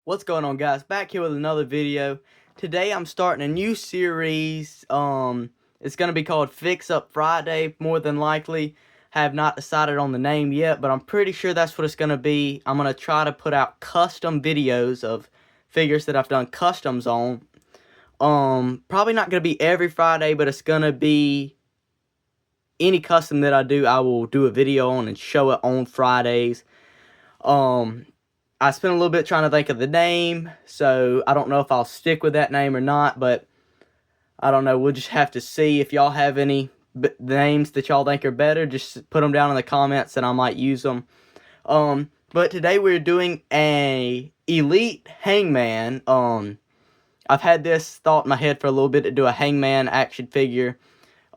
What's going on, guys? Back here with another video. Today I'm starting a new series. It's going to be called Fix Up Friday, more than likely. Have not decided on the name yet, but I'm pretty sure that's what it's going to be. I'm going to try to put out custom videos of figures that I've done customs on. Probably not going to be every Friday, but it's going to be any custom that I do, I will do a video on and show it on Fridays. I spent a little bit trying to think of the name, so I don't know if I'll stick with that name or not, but I don't know. We'll just have to see. If y'all have any names that y'all think are better, just put them down in the comments and I might use them. But today we're doing a Elite Hangman. I've had this thought in my head for a little bit to do a Hangman action figure.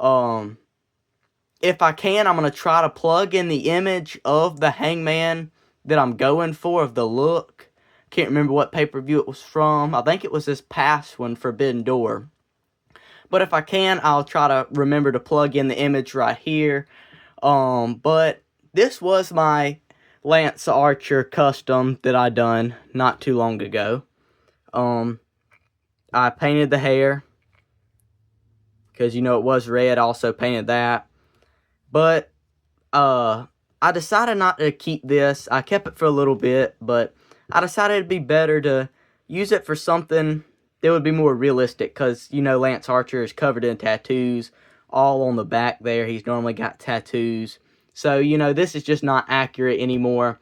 If I can, I'm going to try to plug in the image of the Hangman that I'm going for, of the look. Can't remember what pay-per-view it was from. I think it was this past one, Forbidden Door. But if I can, I'll try to remember to plug in the image right here. But this was my Lance Archer custom that I done not too long ago. I painted the hair, because you know it was red. I also painted that. But I decided not to keep this. I kept it for a little bit, but I decided it'd be better to use it for something that would be more realistic, because, you know, Lance Archer is covered in tattoos all on the back there. He's normally got tattoos. So, you know, this is just not accurate anymore.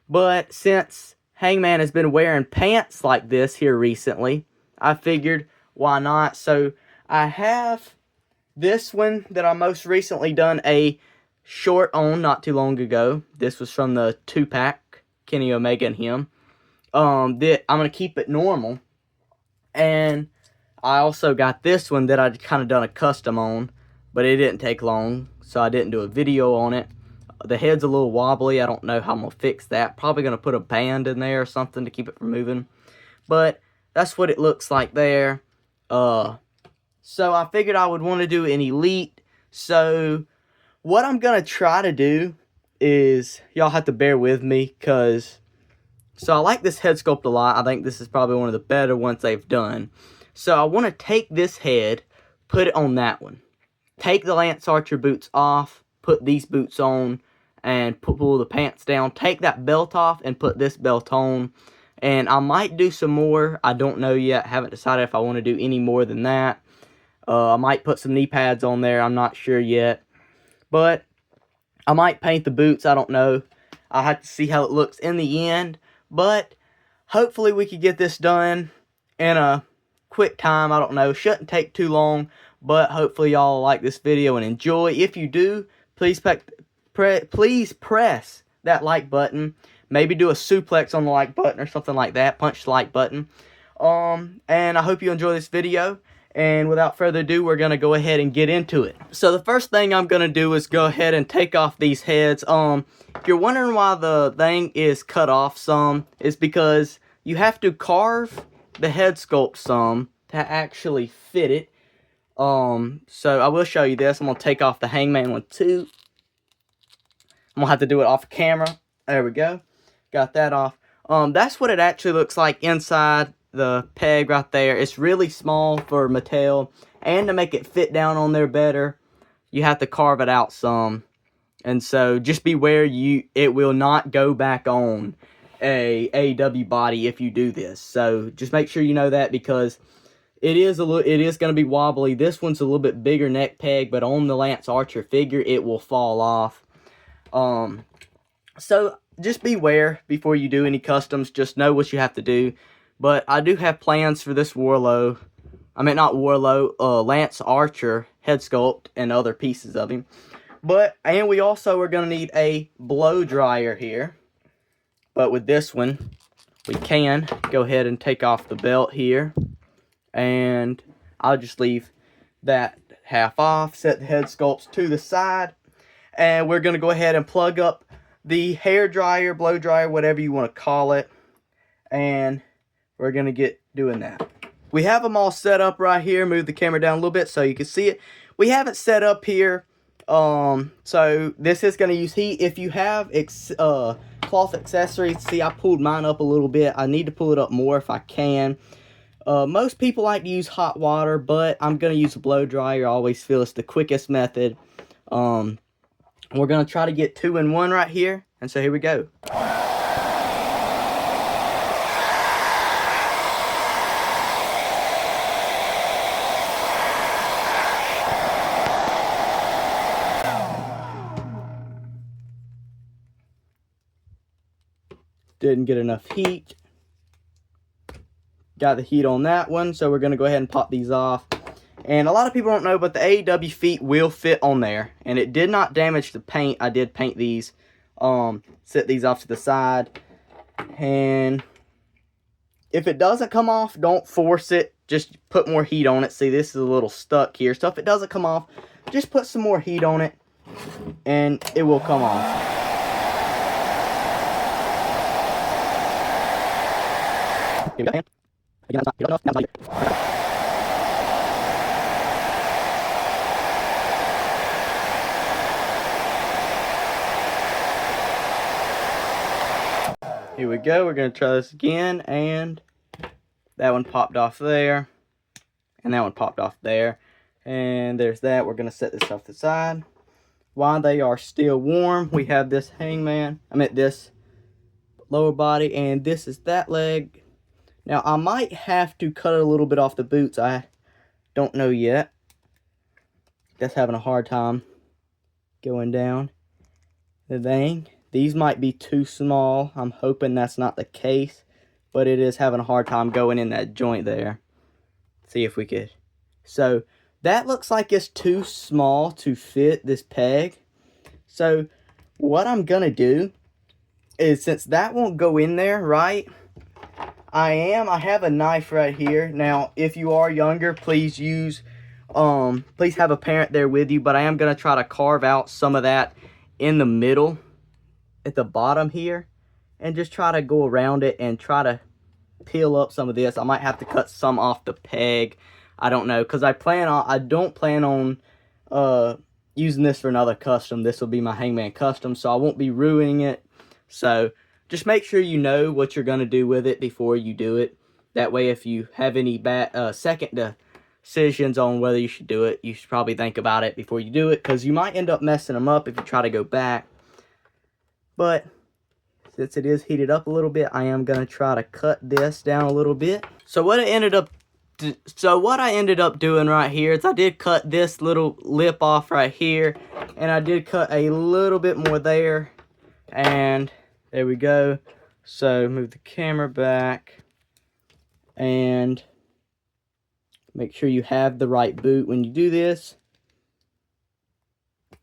But since Hangman has been wearing pants like this here recently, I figured, why not? So, I have this one that I most recently done a short on not too long ago. This was from the 2-pack, Kenny Omega and him. I'm going to keep it normal. And I also got this one that I kind of done a custom on, but it didn't take long, so I didn't do a video on it. The head's a little wobbly. I don't know how I'm going to fix that. Probably going to put a band in there or something to keep it from moving. But that's what it looks like there. So I figured I would want to do an Elite. So what I'm going to try to do is, y'all have to bear with me, because, so I like this head sculpt a lot. I think this is probably one of the better ones they've done. So I want to take this head, put it on that one. Take the Lance Archer boots off, put these boots on, and pull the pants down. Take that belt off and put this belt on. And I might do some more. I don't know yet. Haven't decided if I want to do any more than that. I might put some knee pads on there. I'm not sure yet. But I might paint the boots. I don't know. I'll have to see how it looks in the end. But hopefully we could get this done in a quick time. I don't know. Shouldn't take too long. But hopefully y'all like this video and enjoy. If you do, please press that like button. Maybe do a suplex on the like button or something like that. Punch the like button. And I hope you enjoy this video. And without further ado, we're going to go ahead and get into it. So the first thing I'm going to do is go ahead and take off these heads. If you're wondering why the thing is cut off some, it's because you have to carve the head sculpt some to actually fit it. So I will show you this. I'm going to take off the Hangman one too. I'm going to have to do it off camera. There we go. Got that off. That's what it actually looks like inside the peg right there. It's really small for Mattel, and to make it fit down on there better, you have to carve it out some. And so just beware, it will not go back on a AEW body if you do this. So just make sure you know that, because it is going to be wobbly. This one's a little bit bigger neck peg, but on the Lance Archer figure it will fall off. So just beware before you do any customs. Just know what you have to do. But I do have plans for this Lance Archer head sculpt and other pieces of him. And we also are going to need a blow dryer here. But with this one, we can go ahead and take off the belt here. And I'll just leave that half off, set the head sculpts to the side. And we're going to go ahead and plug up the hair dryer, blow dryer, whatever you want to call it. And we're going to get doing that. We have them all set up right here. Move the camera down a little bit so you can see it. We have it set up here So this is going to use heat. If you have cloth accessories, see, I pulled mine up a little bit. I need to pull it up more if I can. Most people like to use hot water, but I'm going to use a blow dryer. I always feel it's the quickest method. We're going to try to get 2 in 1 right here. And so here we go. Didn't get enough heat. Got the heat on that one, so we're going to go ahead and pop these off. And a lot of people don't know, but the AEW feet will fit on there. And it did not damage the paint. I did paint these. Set these off to the side. And if it doesn't come off, don't force it. Just put more heat on it. See, this is a little stuck here. So if it doesn't come off, just put some more heat on it. And it will come off. Here we go. Again, that's not enough. That's not Here we go. We're going to try this again. And that one popped off there. And that one popped off there. And there's that. We're going to set this off the side. While they are still warm, we have this this lower body. And this is that leg. Now, I might have to cut a little bit off the boots. I don't know yet. Just having a hard time going down the thing. These might be too small. I'm hoping that's not the case. But it is having a hard time going in that joint there. See if we could. So, that looks like it's too small to fit this peg. So, what I'm going to do is, since that won't go in there, right? I have a knife right here. Now, if you are younger, please please have a parent there with you. But I am going to try to carve out some of that in the middle, at the bottom here. And just try to go around it and try to peel up some of this. I might have to cut some off the peg. I don't know. Because I don't plan on using this for another custom. This will be my Hangman custom. So I won't be ruining it. So just make sure you know what you're going to do with it before you do it. That way, if you have any second decisions on whether you should do it, you should probably think about it before you do it. Because you might end up messing them up if you try to go back. But since it is heated up a little bit, I am going to try to cut this down a little bit. So what I ended up doing right here is I did cut this little lip off right here. And I did cut a little bit more there. And there we go. So move the camera back and make sure you have the right boot when you do this.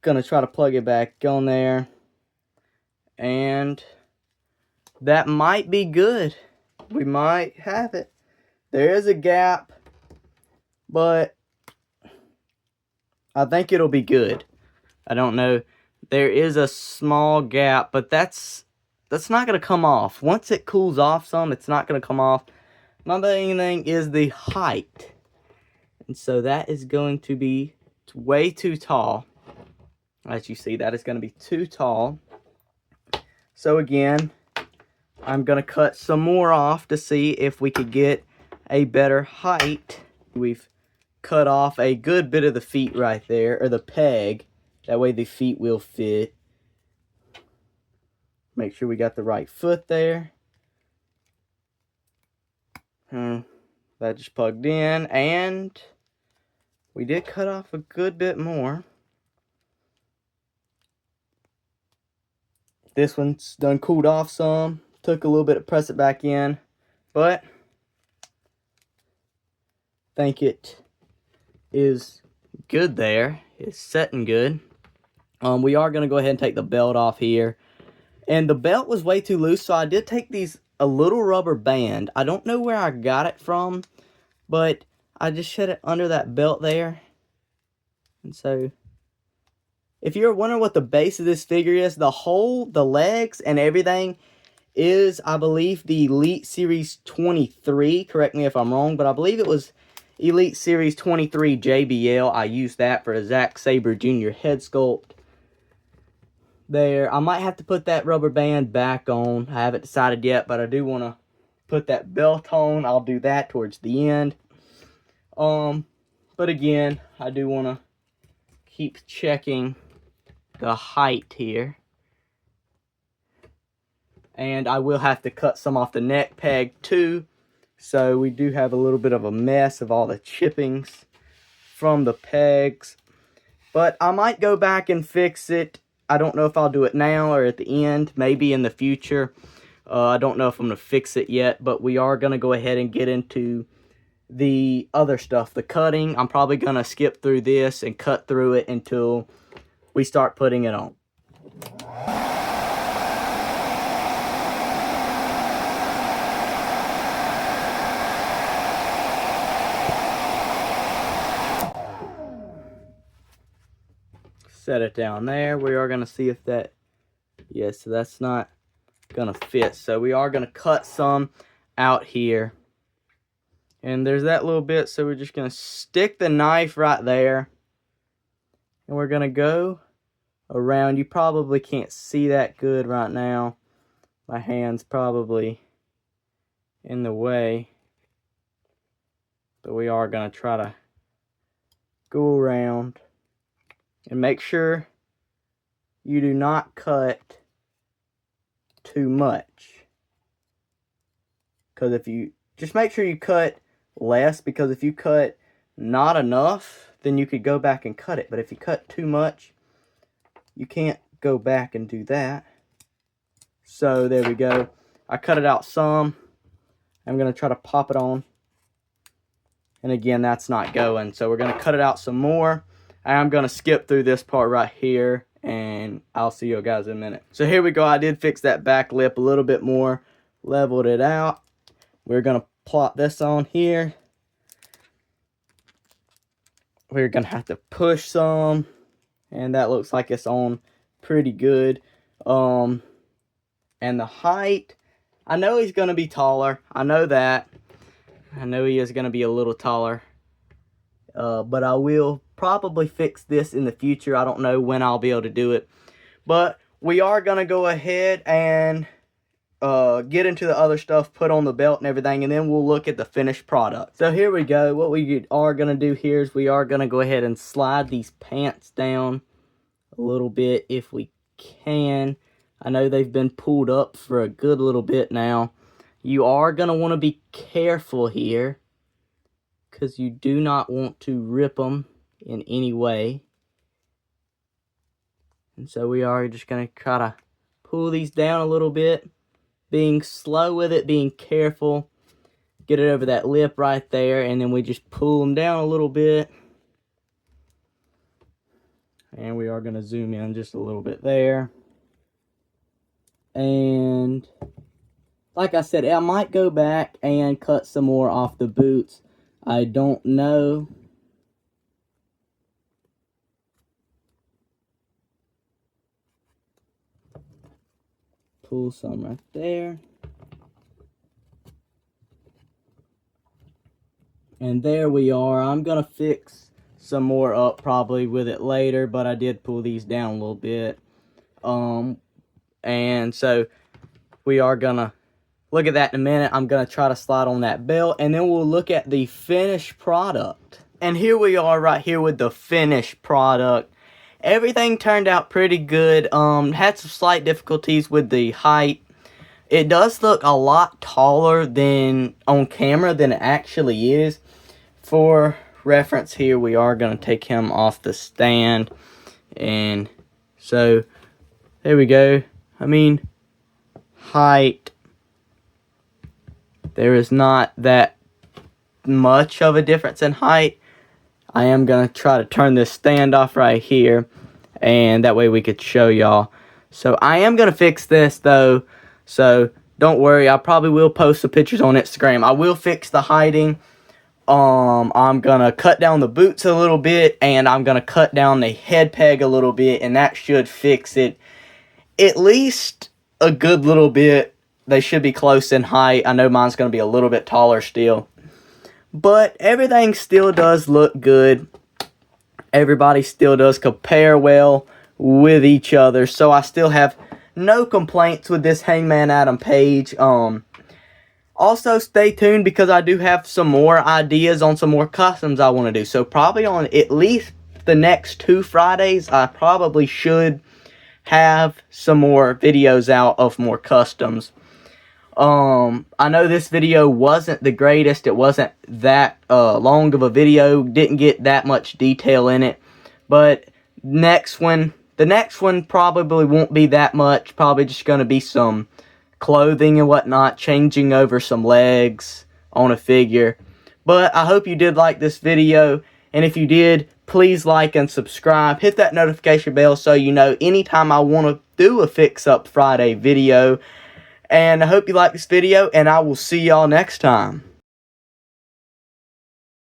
Gonna try to plug it back on there. And that might be good. We might have it. There is a gap, but I think it'll be good. I don't know. There is a small gap, but that's not going to come off. Once it cools off some, it's not going to come off. My main thing is the height. And so that is going to be way too tall. As you see, that is going to be too tall. So again, I'm going to cut some more off to see if we could get a better height. We've cut off a good bit of the feet right there, or the peg. That way the feet will fit. Make sure we got the right foot there. That just plugged in. And we did cut off a good bit more. This one's done cooled off some. Took a little bit to press it back in. But I think it is good there. It's setting good. We are going to go ahead and take the belt off here. And the belt was way too loose, so I did take a little rubber band. I don't know where I got it from, but I just set it under that belt there. And so, if you're wondering what the base of this figure is, the legs and everything is, I believe, the Elite Series 23. Correct me if I'm wrong, but I believe it was Elite Series 23 JBL. I used that for a Zack Sabre Jr. head sculpt. There, I might have to put that rubber band back on. I haven't decided yet, but I do want to put that belt on. I'll do that towards the end. But again, I do want to keep checking the height here. And I will have to cut some off the neck peg too. So we do have a little bit of a mess of all the chippings from the pegs. But I might go back and fix it. I don't know if I'll do it now or at the end, maybe in the future. I don't know if I'm going to fix it yet, but we are going to go ahead and get into the other stuff, the cutting. I'm probably going to skip through this and cut through it until we start putting it on. Set it down there. We are going to see if that, yes, so that's not going to fit. So we are going to cut some out here. And there's that little bit, so we're just going to stick the knife right there. And we're going to go around. You probably can't see that good right now. My hand's probably in the way. But we are going to try to go around. And make sure you do not cut too much. Because if you, just make sure you cut less. Because if you cut not enough, then you could go back and cut it. But if you cut too much, you can't go back and do that. So there we go. I cut it out some. I'm going to try to pop it on. And again, that's not going. So we're going to cut it out some more. I'm going to skip through this part right here, and I'll see you guys in a minute. So here we go. I did fix that back lip a little bit more, leveled it out. We're going to plot this on here. We're going to have to push some, and that looks like it's on pretty good. And the height, I know he's going to be taller. I know that. I know he is going to be a little taller. But I will probably fix this in the future. I don't know when I'll be able to do it. But we are going to go ahead and get into the other stuff, put on the belt and everything, and then we'll look at the finished product. So here we go. What we are going to do here is we are going to go ahead and slide these pants down a little bit if we can. I know they've been pulled up for a good little bit now. You are going to want to be careful here, because you do not want to rip them in any way. And so we are just going to try to pull these down a little bit. Being slow with it, being careful. Get it over that lip right there, and then we just pull them down a little bit. And we are going to zoom in just a little bit there. And like I said, I might go back and cut some more off the boots. I don't know. Pull some right there. And there we are. I'm going to fix some more up probably with it later, but I did pull these down a little bit. And so we are going to look at that in a minute. I'm going to try to slide on that belt, and then we'll look at the finished product. And here we are right here with the finished product. Everything turned out pretty good. Had some slight difficulties with the height. It does look a lot taller than on camera than it actually is. For reference here, we are going to take him off the stand. And so, there we go. I mean, height. There is not that much of a difference in height. I am going to try to turn this stand off right here, and that way we could show y'all. So I am going to fix this though, so don't worry. I probably will post some pictures on Instagram. I will fix the heighting. I'm going to cut down the boots a little bit, and I'm going to cut down the head peg a little bit, and that should fix it at least a good little bit. They should be close in height. I know mine's going to be a little bit taller still. But everything still does look good. Everybody still does compare well with each other. So I still have no complaints with this Hangman Adam Page. Also, stay tuned because I do have some more ideas on some more customs I want to do. So probably on at least the next 2 Fridays, I probably should have some more videos out of more customs. I know this video wasn't the greatest. It wasn't that long of a video. Didn't get that much detail in it. But the next one probably won't be that much. Probably just going to be some clothing and whatnot, changing over some legs on a figure. But I hope you did like this video, and if you did, please like and subscribe. Hit that notification bell so you know anytime I want to do a Fix Up Friday video. And I hope you like this video, and I will see y'all next time.